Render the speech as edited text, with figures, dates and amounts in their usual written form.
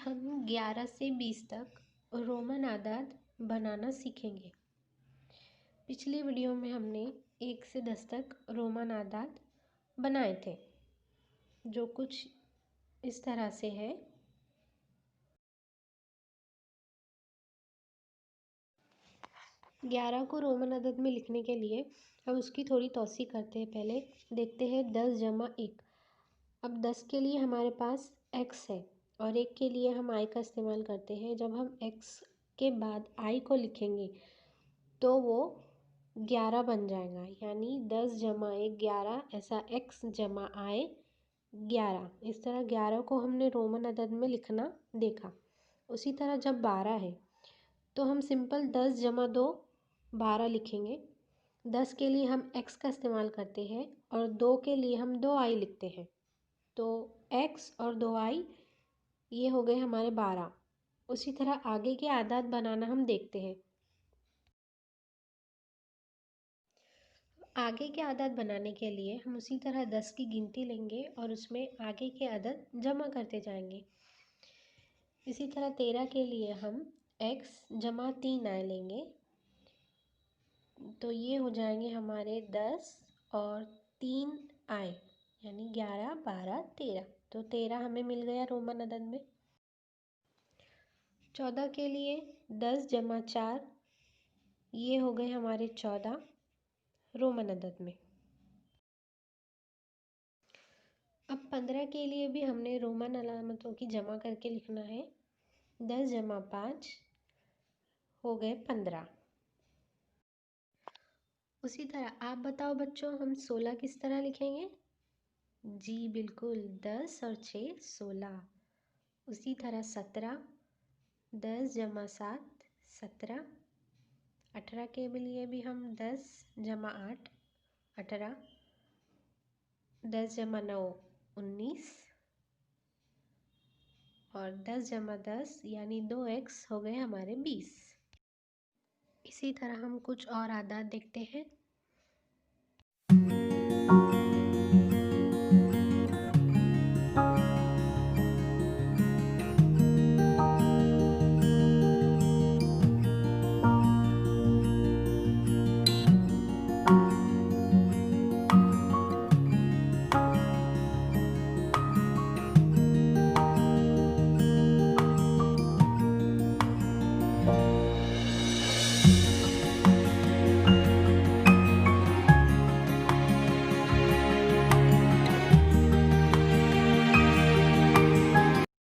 हम 11 से 20 तक रोमन आदाद बनाना सीखेंगे। पिछली वीडियो में हमने 1 से 10 तक रोमन आदाद बनाए थे, जो कुछ इस तरह से है। ग्यारह को रोमन अदद में लिखने के लिए हम उसकी थोड़ी तौसी करते हैं। पहले देखते हैं 10 जमा 1। अब 10 के लिए हमारे पास x है और 1 के लिए हम i का इस्तेमाल करते हैं। जब हम x के बाद i को लिखेंगे तो वो 11 बन जाएगा, यानी 10 जमा 1 11, ऐसा x जमा i 11। इस तरह 11 को हमने रोमन अदद में लिखना देखा। उसी तरह जब 12 है तो हम सिंपल 10 जमा 2 12 लिखेंगे। 10 के लिए हम x का इस्तेमाल करते हैं और 2 के लिए हम 2i लिखते हैं। तो x और 2i ये हो गए हमारे 12। उसी तरह आगे के आदाद बनाना हम देखते हैं। आगे के आदाद बनाने के लिए हम उसी तरह 10 की गिनती लेंगे और उसमें आगे के अदद जमा करते जाएंगे। इसी तरह 13 के लिए हम x जमा 3i लेंगे, तो ये हो जाएंगे हमारे 10 और 3i, यानी 11 12 13। तो 13 हमें मिल गया रोमन अदद में। 14 के लिए 10 जमा 4, ये हो गए हमारे 14 रोमन अदद में। अब 15 के लिए भी हमने रोमन अलामतों की जमा करके लिखना है। 10 जमा 5 हो गए 15। उसी तरह आप बताओ बच्चों, हम 16 किस तरह लिखेंगे? जी बिल्कुल, 10 और 6 16। उसी तरह 17, 10 जमा 7 17। 18 के लिए भी हम 10 जमा 8 18, 10 जमा 9 19 और 10 जमा 10 यानी 2x हो गए हमारे 20। इसी तरह हम कुछ और आदाद देखते हैं।